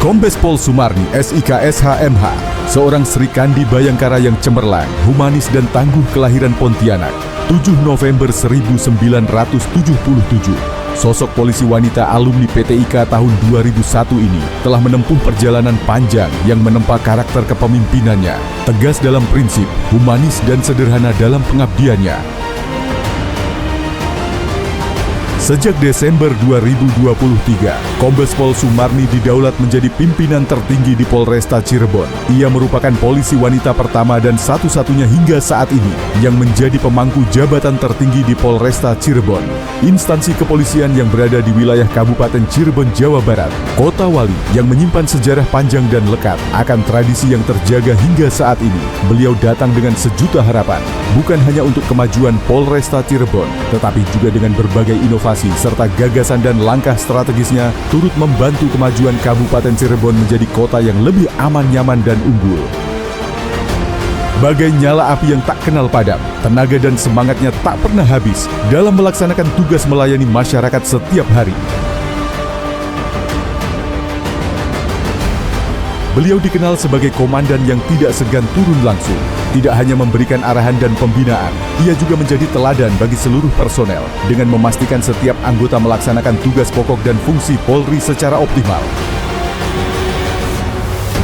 Kombes Pol Sumarni SIK SHMH, seorang Srikandi Bayangkara yang cemerlang, humanis dan tangguh kelahiran Pontianak, 7 November 1977. Sosok polisi wanita alumni PTIK tahun 2001 ini telah menempuh perjalanan panjang yang menempa karakter kepemimpinannya, tegas dalam prinsip, humanis dan sederhana dalam pengabdiannya. Sejak Desember 2023, Kombes Pol Sumarni didaulat menjadi pimpinan tertinggi di Polresta Cirebon. Ia merupakan polisi wanita pertama dan satu-satunya hingga saat ini yang menjadi pemangku jabatan tertinggi di Polresta Cirebon, instansi kepolisian yang berada di wilayah Kabupaten Cirebon, Jawa Barat, Kota Wali yang menyimpan sejarah panjang dan lekat akan tradisi yang terjaga hingga saat ini. Beliau datang dengan sejuta harapan, bukan hanya untuk kemajuan Polresta Cirebon, tetapi juga dengan berbagai inovasi serta gagasan dan langkah strategisnya turut membantu kemajuan Kabupaten Cirebon menjadi kota yang lebih aman, nyaman, dan unggul. Bagai nyala api yang tak kenal padam, tenaga dan semangatnya tak pernah habis dalam melaksanakan tugas melayani masyarakat setiap hari. Beliau dikenal sebagai komandan yang tidak segan turun langsung. Tidak hanya memberikan arahan dan pembinaan, ia juga menjadi teladan bagi seluruh personel dengan memastikan setiap anggota melaksanakan tugas pokok dan fungsi Polri secara optimal.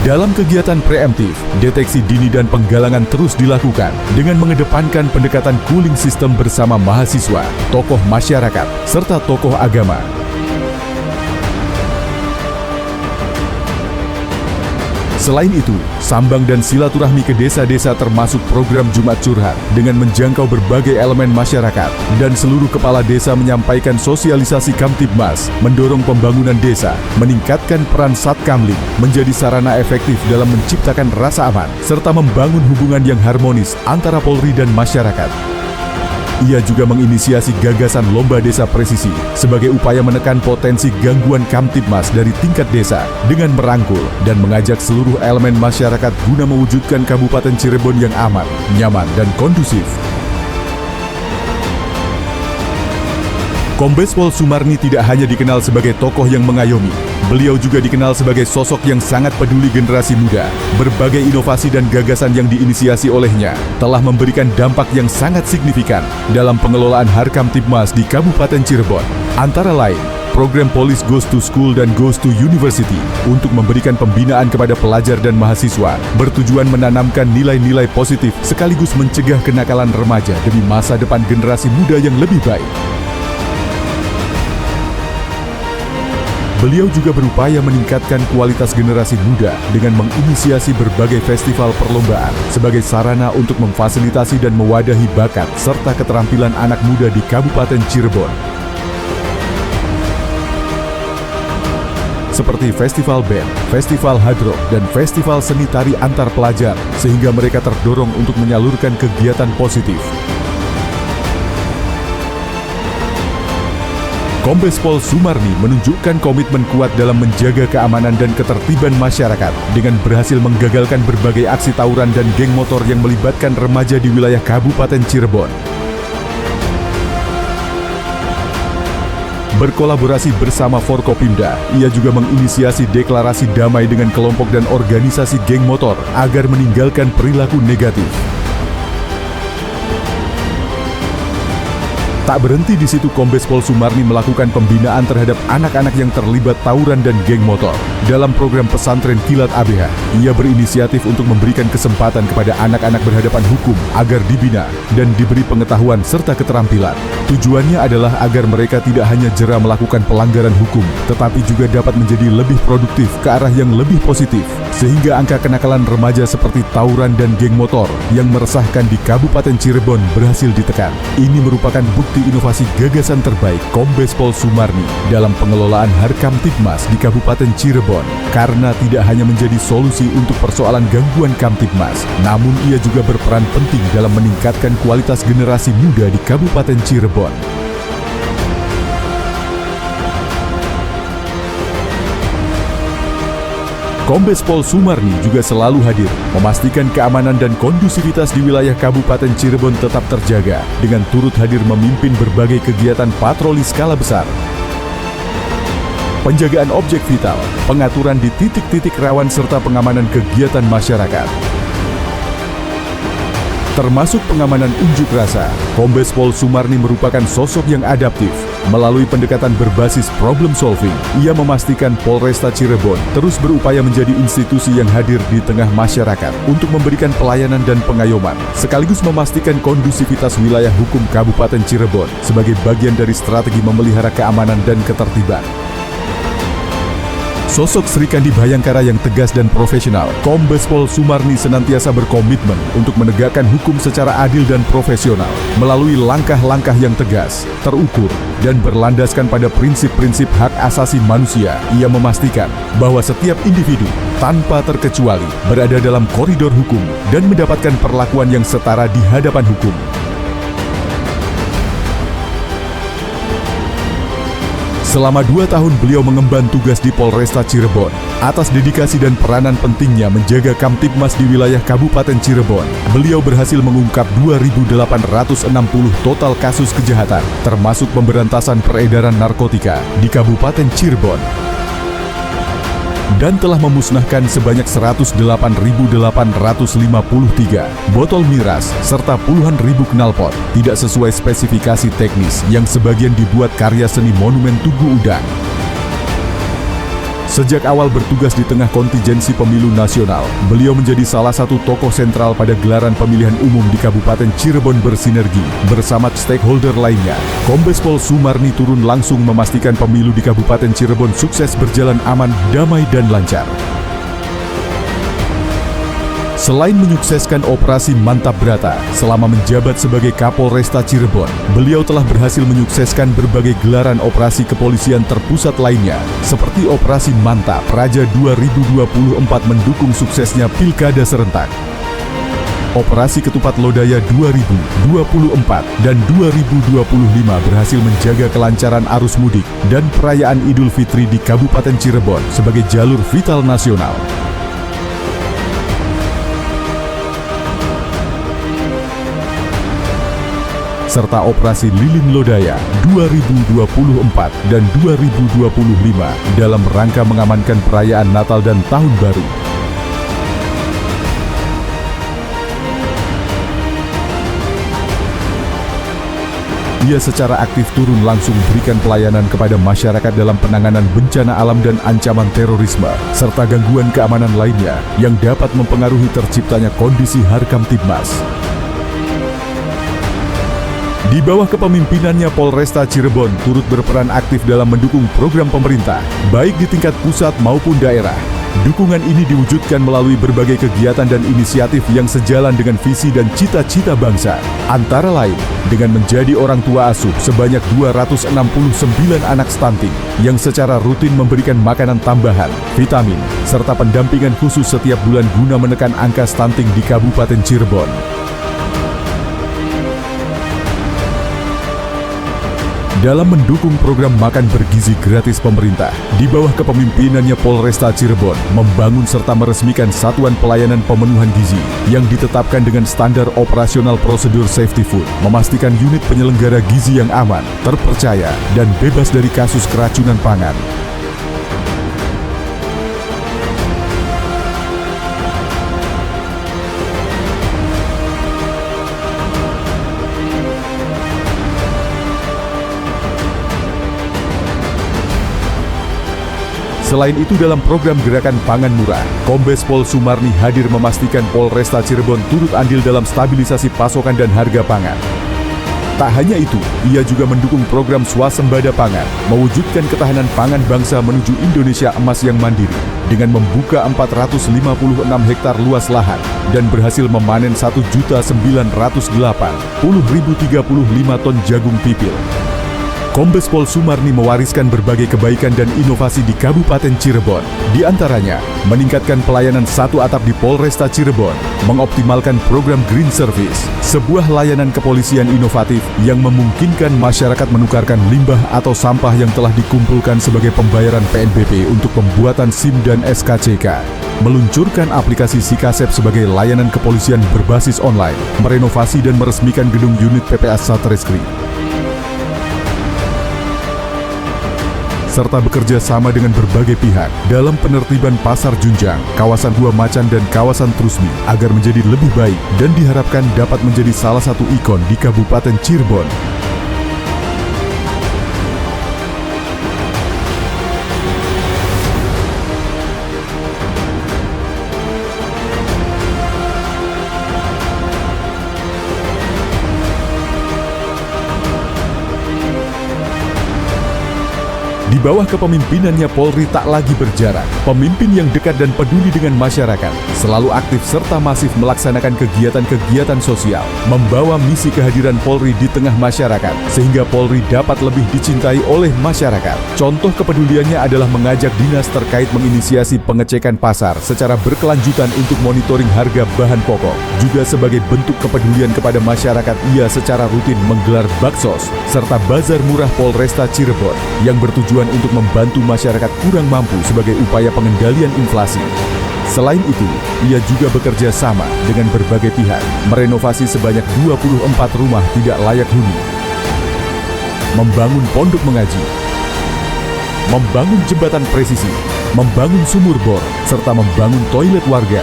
Dalam kegiatan preemptif, deteksi dini dan penggalangan terus dilakukan dengan mengedepankan pendekatan cooling system bersama mahasiswa, tokoh masyarakat, serta tokoh agama. Selain itu, sambang dan silaturahmi ke desa-desa termasuk program Jumat Curhat dengan menjangkau berbagai elemen masyarakat dan seluruh kepala desa menyampaikan sosialisasi Kamtibmas, mendorong pembangunan desa, meningkatkan peran Satkamling, menjadi sarana efektif dalam menciptakan rasa aman, serta membangun hubungan yang harmonis antara Polri dan masyarakat. Ia juga menginisiasi gagasan Lomba Desa Presisi sebagai upaya menekan potensi gangguan Kamtibmas dari tingkat desa dengan merangkul dan mengajak seluruh elemen masyarakat guna mewujudkan Kabupaten Cirebon yang aman, nyaman, dan kondusif. Kombes Pol Sumarni tidak hanya dikenal sebagai tokoh yang mengayomi, beliau juga dikenal sebagai sosok yang sangat peduli generasi muda. Berbagai inovasi dan gagasan yang diinisiasi olehnya telah memberikan dampak yang sangat signifikan dalam pengelolaan Harkamtibmas di Kabupaten Cirebon. Antara lain, program Police Goes to School dan Goes to University untuk memberikan pembinaan kepada pelajar dan mahasiswa bertujuan menanamkan nilai-nilai positif sekaligus mencegah kenakalan remaja demi masa depan generasi muda yang lebih baik. Beliau juga berupaya meningkatkan kualitas generasi muda dengan menginisiasi berbagai festival perlombaan sebagai sarana untuk memfasilitasi dan mewadahi bakat serta keterampilan anak muda di Kabupaten Cirebon. Seperti Festival Band, Festival Hadrock, dan Festival Seni Tari Antar Pelajar, sehingga mereka terdorong untuk menyalurkan kegiatan positif. Kombes Pol Sumarni menunjukkan komitmen kuat dalam menjaga keamanan dan ketertiban masyarakat dengan berhasil menggagalkan berbagai aksi tawuran dan geng motor yang melibatkan remaja di wilayah Kabupaten Cirebon. Berkolaborasi bersama Forkopimda, ia juga menginisiasi deklarasi damai dengan kelompok dan organisasi geng motor agar meninggalkan perilaku negatif. Tak berhenti di situ, Kombes Pol Sumarni melakukan pembinaan terhadap anak-anak yang terlibat tawuran dan geng motor. Dalam program pesantren Kilat ABH, ia berinisiatif untuk memberikan kesempatan kepada anak-anak berhadapan hukum agar dibina dan diberi pengetahuan serta keterampilan. Tujuannya adalah agar mereka tidak hanya jera melakukan pelanggaran hukum, tetapi juga dapat menjadi lebih produktif ke arah yang lebih positif, sehingga angka kenakalan remaja seperti tawuran dan geng motor yang meresahkan di Kabupaten Cirebon berhasil ditekan. Ini merupakan bukti inovasi gagasan terbaik Kombes Pol Sumarni dalam pengelolaan Harkamtibmas di Kabupaten Cirebon, karena tidak hanya menjadi solusi untuk persoalan gangguan Kamtibmas, namun ia juga berperan penting dalam meningkatkan kualitas generasi muda di Kabupaten Cirebon. Kombes Pol Sumarni juga selalu hadir, memastikan keamanan dan kondusivitas di wilayah Kabupaten Cirebon tetap terjaga, dengan turut hadir memimpin berbagai kegiatan patroli skala besar. penjagaan objek vital, pengaturan di titik-titik rawan serta pengamanan kegiatan masyarakat. Termasuk pengamanan unjuk rasa, Kombes Pol Sumarni merupakan sosok yang adaptif. Melalui pendekatan berbasis problem solving, ia memastikan Polresta Cirebon terus berupaya menjadi institusi yang hadir di tengah masyarakat untuk memberikan pelayanan dan pengayoman, sekaligus memastikan kondusivitas wilayah hukum Kabupaten Cirebon sebagai bagian dari strategi memelihara keamanan dan ketertiban. Sosok Sri Kandi Bhayangkara yang tegas dan profesional, Kombes Pol Sumarni senantiasa berkomitmen untuk menegakkan hukum secara adil dan profesional melalui langkah-langkah yang tegas, terukur, dan berlandaskan pada prinsip-prinsip hak asasi manusia. Ia memastikan bahwa setiap individu tanpa terkecuali berada dalam koridor hukum dan mendapatkan perlakuan yang setara di hadapan hukum. Selama 2 tahun beliau mengemban tugas di Polresta Cirebon. Atas dedikasi dan peranan pentingnya menjaga Kamtibmas di wilayah Kabupaten Cirebon, beliau berhasil mengungkap 2.860 total kasus kejahatan, termasuk pemberantasan peredaran narkotika di Kabupaten Cirebon. Dan telah memusnahkan sebanyak 108.853 botol miras serta puluhan ribu knalpot tidak sesuai spesifikasi teknis yang sebagian dibuat karya seni monumen Tugu Udang. Sejak awal bertugas di tengah kontingensi pemilu nasional, beliau menjadi salah satu tokoh sentral pada gelaran pemilihan umum di Kabupaten Cirebon bersinergi bersama stakeholder lainnya. Kombes Pol Sumarni turun langsung memastikan pemilu di Kabupaten Cirebon sukses berjalan aman, damai, dan lancar. Selain menyukseskan operasi Mantap Brata selama menjabat sebagai Kapolresta Cirebon, beliau telah berhasil menyukseskan berbagai gelaran operasi kepolisian terpusat lainnya, seperti Operasi Mantap Raja 2024 mendukung suksesnya Pilkada Serentak, Operasi Ketupat Lodaya 2024 dan 2025 berhasil menjaga kelancaran arus mudik dan perayaan Idul Fitri di Kabupaten Cirebon sebagai jalur vital nasional. Serta Operasi Lilin Lodaya 2024 dan 2025 dalam rangka mengamankan perayaan Natal dan Tahun Baru. Ia secara aktif turun langsung berikan pelayanan kepada masyarakat dalam penanganan bencana alam dan ancaman terorisme, serta gangguan keamanan lainnya yang dapat mempengaruhi terciptanya kondisi Harkamtibmas. Di bawah kepemimpinannya, Polresta Cirebon turut berperan aktif dalam mendukung program pemerintah, baik di tingkat pusat maupun daerah. Dukungan ini diwujudkan melalui berbagai kegiatan dan inisiatif yang sejalan dengan visi dan cita-cita bangsa. Antara lain, dengan menjadi orang tua asuh sebanyak 269 anak stunting yang secara rutin memberikan makanan tambahan, vitamin, serta pendampingan khusus setiap bulan guna menekan angka stunting di Kabupaten Cirebon. Dalam mendukung program makan bergizi gratis pemerintah, di bawah kepemimpinannya Polresta Cirebon membangun serta meresmikan Satuan Pelayanan Pemenuhan Gizi yang ditetapkan dengan standar operasional prosedur safety food, memastikan unit penyelenggara gizi yang aman, terpercaya, dan bebas dari kasus keracunan pangan. Selain itu, dalam program Gerakan Pangan Murah, Kombes Pol Sumarni hadir memastikan Polresta Cirebon turut andil dalam stabilisasi pasokan dan harga pangan. Tak hanya itu, ia juga mendukung program Swasembada Pangan, mewujudkan ketahanan pangan bangsa menuju Indonesia Emas yang mandiri, dengan membuka 456 hektar luas lahan dan berhasil memanen 1.908.035 ton jagung pipil. Kombes Pol Sumarni mewariskan berbagai kebaikan dan inovasi di Kabupaten Cirebon. Di antaranya, meningkatkan pelayanan satu atap di Polresta Cirebon, mengoptimalkan program Green Service, sebuah layanan kepolisian inovatif yang memungkinkan masyarakat menukarkan limbah atau sampah yang telah dikumpulkan sebagai pembayaran PNBP untuk pembuatan SIM dan SKCK. Meluncurkan aplikasi Sikasep sebagai layanan kepolisian berbasis online, merenovasi dan meresmikan gedung unit PPA Satreskrim. serta bekerja sama dengan berbagai pihak dalam penertiban Pasar Junjang, kawasan Gua Macan dan kawasan Trusmi agar menjadi lebih baik dan diharapkan dapat menjadi salah satu ikon di Kabupaten Cirebon. Di bawah kepemimpinannya, Polri tak lagi berjarak. Pemimpin yang dekat dan peduli dengan masyarakat, selalu aktif serta masif melaksanakan kegiatan-kegiatan sosial, membawa misi kehadiran Polri di tengah masyarakat, sehingga Polri dapat lebih dicintai oleh masyarakat. Contoh kepeduliannya adalah mengajak dinas terkait menginisiasi pengecekan pasar secara berkelanjutan untuk monitoring harga bahan pokok. Juga sebagai bentuk kepedulian kepada masyarakat, ia secara rutin menggelar baksos serta bazar murah Polresta Cirebon yang bertujuan untuk membantu masyarakat kurang mampu sebagai upaya pengendalian inflasi. Selain itu, ia juga bekerja sama dengan berbagai pihak, merenovasi sebanyak 24 rumah tidak layak huni, membangun pondok mengaji, membangun jembatan presisi, membangun sumur bor, serta membangun toilet warga.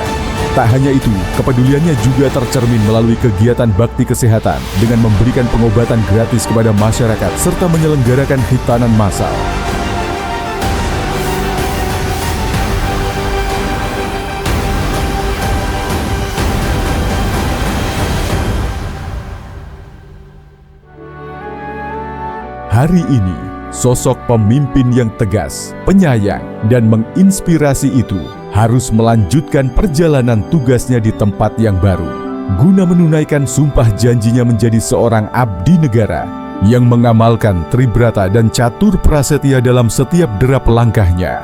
Tak hanya itu, kepeduliannya juga tercermin melalui kegiatan bakti kesehatan dengan memberikan pengobatan gratis kepada masyarakat serta menyelenggarakan khitanan massal. Hari ini, sosok pemimpin yang tegas, penyayang, dan menginspirasi itu harus melanjutkan perjalanan tugasnya di tempat yang baru, guna menunaikan sumpah janjinya menjadi seorang abdi negara yang mengamalkan tribrata dan catur prasetya dalam setiap derap langkahnya.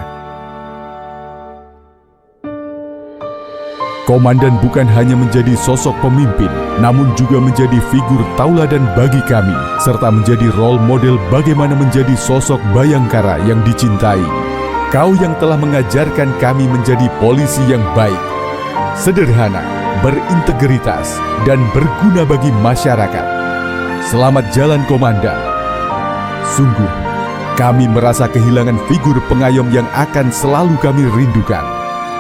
Komandan bukan hanya menjadi sosok pemimpin, namun juga menjadi figur tauladan bagi kami, serta menjadi role model bagaimana menjadi sosok bayangkara yang dicintai. Kau yang telah mengajarkan kami menjadi polisi yang baik, sederhana, berintegritas, dan berguna bagi masyarakat. Selamat jalan, Komandan. Sungguh, kami merasa kehilangan figur pengayom yang akan selalu kami rindukan.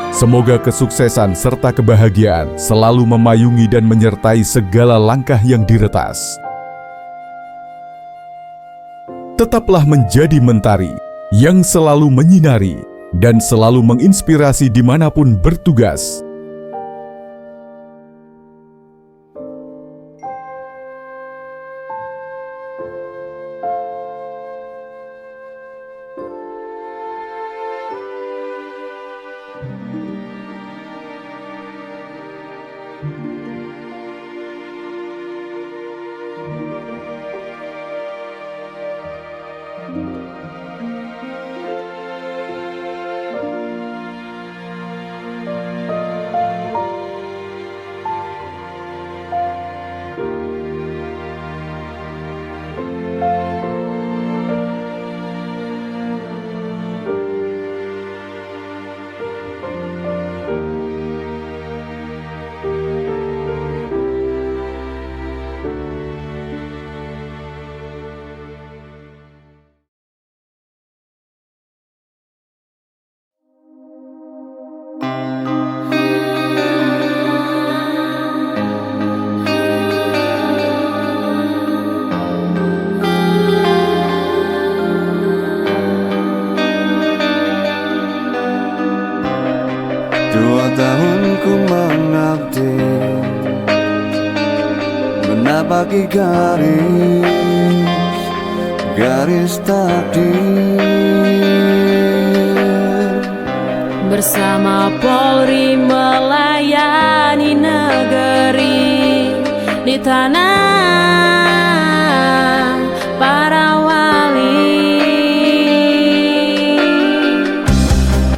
Semoga kesuksesan serta kebahagiaan selalu memayungi dan menyertai segala langkah yang diretas. Tetaplah menjadi mentari yang selalu menyinari dan selalu menginspirasi dimanapun bertugas. Tahunku mengabdi menapaki garis takdir. Bersama Polri melayani negeri di tanah para wali.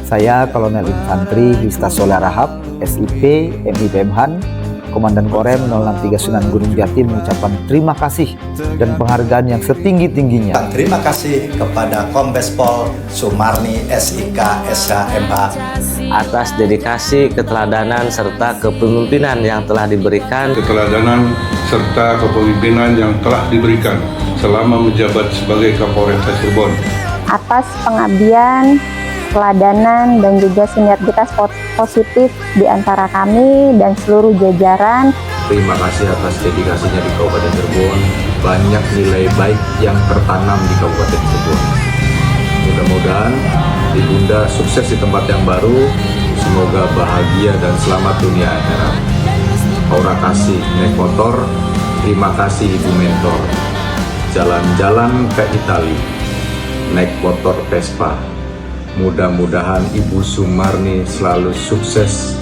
Saya Kolonel Infantri Hista Soleh Rahab, SIP, MI Bemhan, Komandan Korem 063 Sunan Gunung Jati mengucapkan terima kasih dan penghargaan yang setinggi-tingginya. Terima kasih kepada Kombes Pol Sumarni SIK SHMH atas dedikasi, keteladanan, serta kepemimpinan yang telah diberikan. Keteladanan serta kepemimpinan yang telah diberikan selama menjabat sebagai Kapolresta Cirebon. atas pengabdian, teladanan, dan juga sinergitas positif di antara kami dan seluruh jajaran. Terima kasih atas dedikasinya di Kabupaten Cirebon. Banyak nilai baik yang tertanam di Kabupaten Cirebon. Mudah-mudahan Ibunda sukses di tempat yang baru. Semoga bahagia dan selamat dunia akhirat. Aura kasih naik motor. Terima kasih Ibu Mentor. Jalan-jalan ke Itali naik motor Vespa. Mudah-mudahan Ibu Sumarni selalu sukses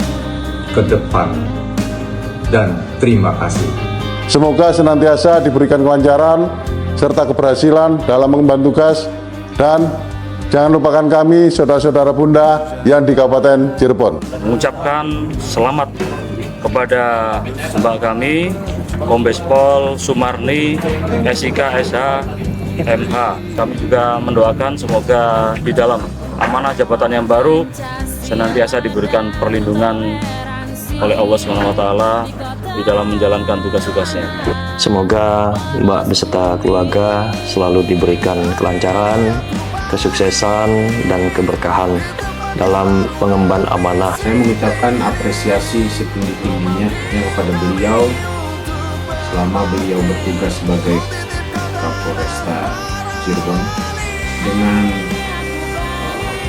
ke depan. Dan terima kasih. Semoga senantiasa diberikan kelancaran serta keberhasilan dalam mengemban tugas, dan jangan lupakan kami, saudara-saudara Bunda yang di Kabupaten Cirebon. Mengucapkan selamat kepada Mbak kami, Kombes Pol Sumarni SIK SH MH. Kami juga mendoakan semoga di dalam amanah jabatan yang baru senantiasa diberikan perlindungan oleh Allah SWT di dalam menjalankan tugas-tugasnya. Semoga Mbak beserta keluarga selalu diberikan kelancaran, kesuksesan, dan keberkahan dalam pengemban amanah. Saya mengucapkan apresiasi setinggi-tingginya kepada beliau selama beliau bertugas sebagai Kapolresta Cirebon dengan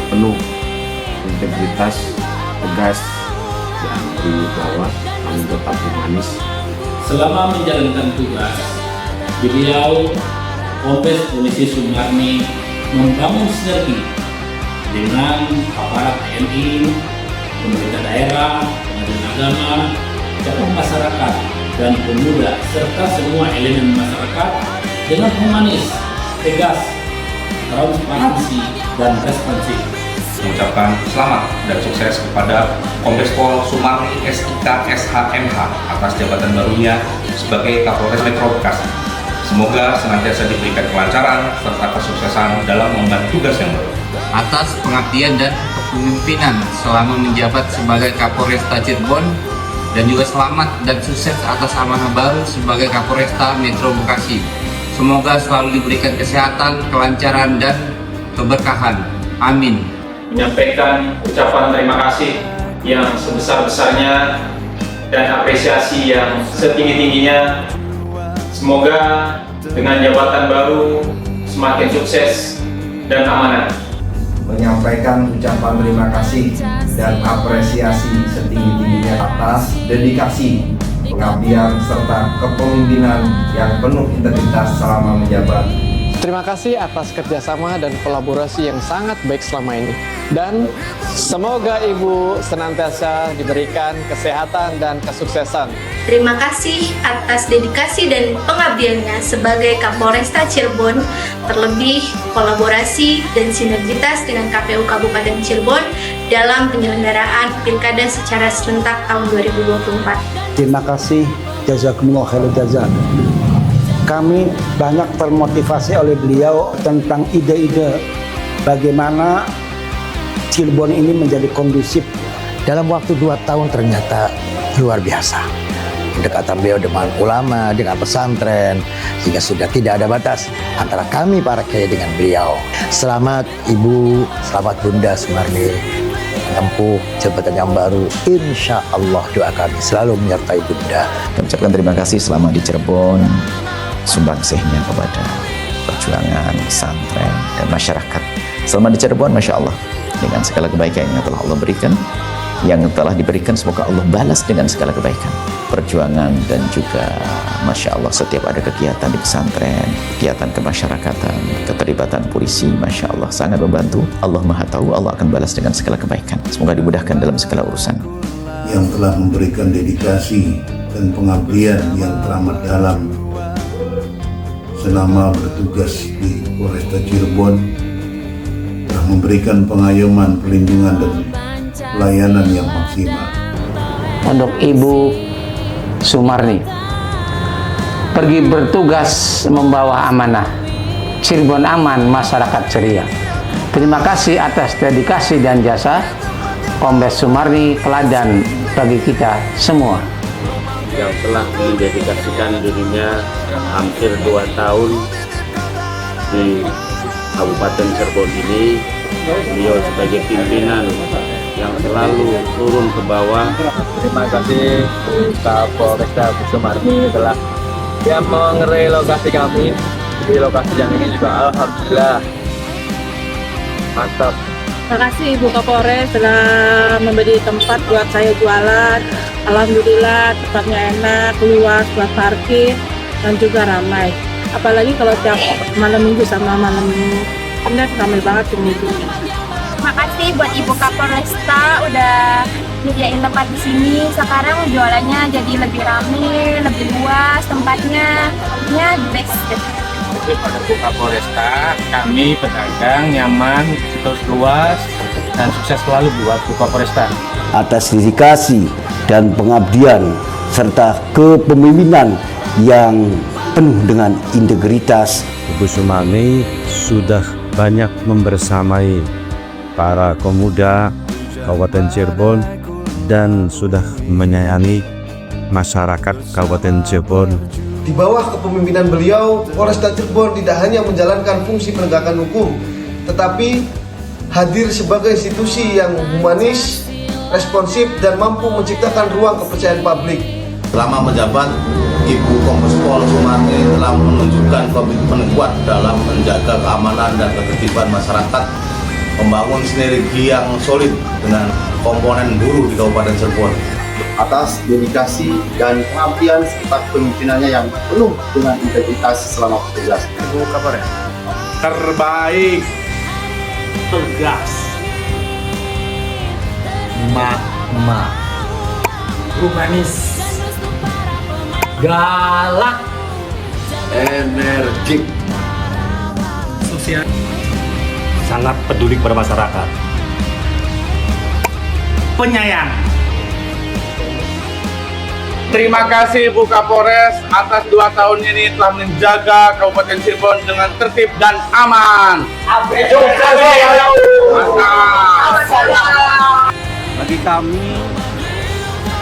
penuh integritas, tegas, dan berwibawa, namun tetap humanis. Selama menjalankan tugas, beliau Kombes Polisi Sumarni membangun sinergi dengan aparat TNI, pemerintah daerah, pengadilan agama, tokoh masyarakat, dan pemuda, serta semua elemen masyarakat dengan humanis, tegas, transparansi, dan responsif. Mengucapkan selamat dan sukses kepada Kombes Pol Sumarni SIK SHMH atas jabatan barunya sebagai Kapolres Metro Bekasi. Semoga senantiasa diberikan kelancaran serta kesuksesan dalam mengemban tugas yang baru. Atas pengabdian dan kepemimpinan selama menjabat sebagai Kapolresta Cirebon, dan juga selamat dan sukses atas amanah baru sebagai Kapolresta Metro Bekasi. Semoga selalu diberikan kesehatan, kelancaran, dan keberkahan. Amin. Menyampaikan ucapan terima kasih yang sebesar-besarnya dan apresiasi yang setinggi-tingginya. Semoga dengan jabatan baru semakin sukses dan amanah. Menyampaikan ucapan terima kasih dan apresiasi setinggi-tingginya atas dedikasi, pengabdian, serta kepemimpinan yang penuh integritas selama menjabat. Terima kasih atas kerjasama dan kolaborasi yang sangat baik selama ini. Dan semoga Ibu senantiasa diberikan kesehatan dan kesuksesan. Terima kasih atas dedikasi dan pengabdiannya sebagai Kapolresta Cirebon, terlebih kolaborasi dan sinergitas dengan KPU Kabupaten Cirebon dalam penyelenggaraan Pilkada secara serentak tahun 2024. Terima kasih, jazakumullah khairal jazaa. Kami banyak termotivasi oleh beliau tentang ide-ide bagaimana Cirebon ini menjadi kondusif. Dalam waktu 2 tahun ternyata luar biasa. Kedekatan beliau dengan ulama, dengan pesantren, sehingga sudah tidak ada batas antara kami para kiai dengan beliau. Selamat Ibu, selamat Bunda Sumarni menempuh jabatan yang baru. Insya Allah doa kami selalu menyertai Bunda. Kami ucapkan terima kasih selama di Cirebon, sumbangsihnya kepada perjuangan pesantren dan masyarakat. Selama di Cirebon, Masya Allah, dengan segala kebaikan yang telah Allah berikan, yang telah diberikan, semoga Allah balas dengan segala kebaikan. Perjuangan dan juga Masya Allah, setiap ada kegiatan di pesantren, kegiatan kemasyarakatan, keterlibatan polisi, Masya Allah, sangat membantu. Allah Maha Tahu, Allah akan balas dengan segala kebaikan. Semoga dimudahkan dalam segala urusan. Yang telah memberikan dedikasi dan pengabdian yang teramat dalam selama bertugas di Polresta Cirebon, telah memberikan pengayoman, perlindungan, dan pelayanan yang maksimal. Untuk Ibu Sumarni pergi bertugas membawa amanah Cirebon aman, masyarakat ceria. Terima kasih atas dedikasi dan jasa Kombes Sumarni, teladan bagi kita semua yang telah mendedikasikan dirinya hampir 2 tahun di Kabupaten Cirebon ini, beliau sebagai pimpinan yang selalu turun ke bawah. Terima kasih Kapolresta Sumarni telah yang mengerelokasi kami di lokasi yang ini juga alhamdulillah mantap. Terima kasih Ibu Kapolres telah memberi tempat buat saya jualan. Alhamdulillah tempatnya enak, luas, buat parkir, dan juga ramai. Apalagi kalau tiap malam minggu sama malam Senin ramai banget ini. Terima kasih buat Ibu Kapolresta udah nyediain tempat di sini. Sekarang jualannya jadi lebih ramai, lebih luas tempatnya. Ya, best. Pada Bu Kapolresta, kami pedagang nyaman, terus luas, dan sukses selalu buat Bu Kapolresta. Atas dedikasi dan pengabdian serta kepemimpinan yang penuh dengan integritas, Ibu Sumarni sudah banyak membersamai para pemuda Kabupaten Cirebon dan sudah menyayangi masyarakat Kabupaten Cirebon. Di bawah kepemimpinan beliau, Polresta Cirebon tidak hanya menjalankan fungsi penegakan hukum, tetapi hadir sebagai institusi yang humanis, responsif, dan mampu menciptakan ruang kepercayaan publik. Selama menjabat, Ibu Kombes Pol Sumarni telah menunjukkan komitmen kuat dalam menjaga keamanan dan ketertiban masyarakat, membangun sinergi yang solid dengan komponen buruh di Kabupaten Cirebon. Atas dedikasi dan pengabdian serta kepemimpinannya yang penuh dengan integritas selama bertugas. Ibu Kapolres terbaik, tegas, mak, humanis, galak, energik, sosial, sangat peduli kepada masyarakat, penyayang. Terima kasih Bu Kapolres atas 2 tahun ini telah menjaga Kabupaten Cirebon dengan tertib dan aman. Bagi kami,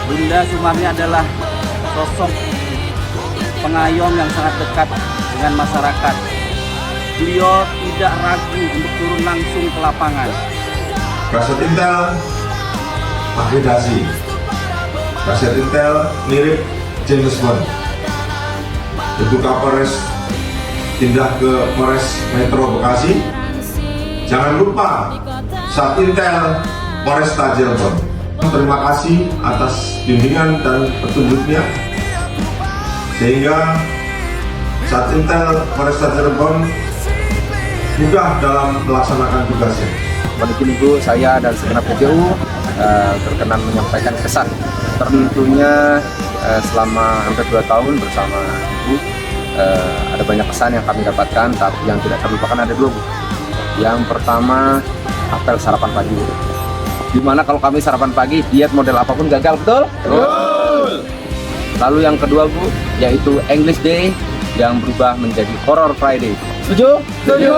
Bunda Sumarni adalah sosok pengayom yang sangat dekat dengan masyarakat. Beliau tidak ragu untuk turun langsung ke lapangan. Kasat Intel akreditasi. Kasat Intel mirip James Bond. Ibu Kapolres pindah ke Polres Metro Bekasi. Jangan lupa Sat Intel Polresta Cirebon. Terima kasih atas bimbingan dan petunjuknya, sehingga Sat Intel Polresta Cirebon mudah dalam melaksanakan tugasnya. Mungkin Ibu, saya dan segenap PJU berkenan menyampaikan kesan. Tentunya selama hampir 2 tahun bersama Ibu, ada banyak kesan yang kami dapatkan, tapi yang tidak terlupakan ada 2, Bu. Yang pertama, apel sarapan pagi. Dimana kalau kami sarapan pagi, diet model apapun gagal, betul? Betul! Lalu yang kedua, Bu, yaitu English Day yang berubah menjadi Horror Friday. Setuju? Setuju!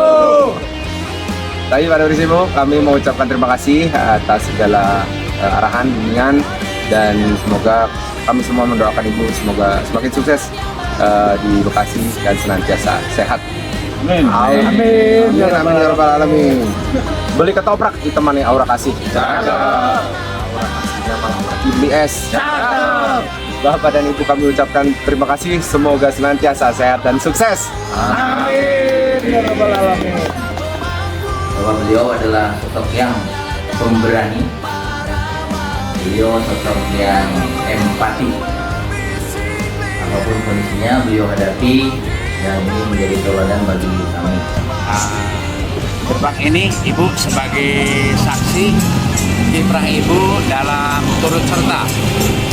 Tapi pada prinsip, Bu, kami mengucapkan terima kasih atas segala arahan, bimbingan, dan semoga kami semua mendoakan Ibu semoga semakin sukses di Bekasi dan senantiasa sehat. Amin. Amin. Ya rabbal alamin. Beli ketoprak ditemani aura kasih. Aura kasihnya malah IBS. Bapak dan Ibu, kami ucapkan terima kasih. Semoga senantiasa sehat dan sukses. Amin. Ya rabbal alamin. Bahwa beliau adalah sosok yang pemberani, beliau sosok yang empati, apapun kondisinya beliau hadapi, dan ini menjadi teladan bagi kami. Gerbang ini Ibu sebagai saksi kiprah Ibu dalam turut serta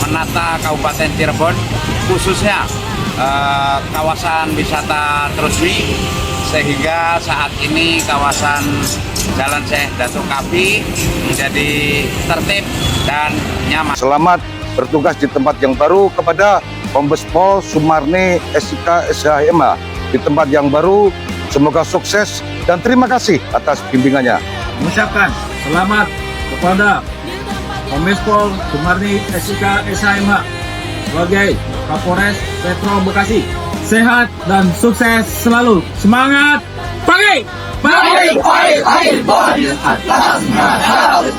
menata Kabupaten Cirebon, khususnya kawasan wisata Trusmi, sehingga saat ini kawasan Jalan Syekh Datuk Kafi menjadi tertib dan nyaman. Selamat bertugas di tempat yang baru kepada Kombes Pol Sumarni SIK SHMH di tempat yang baru. Semoga sukses dan terima kasih atas bimbingannya. Mengucapkan selamat kepada Kombes Pol Sumarni SIK SHMH sebagai Kapolres Metro Bekasi. Sehat dan sukses selalu. Semangat pagi! Mai Cirebon atasnya harus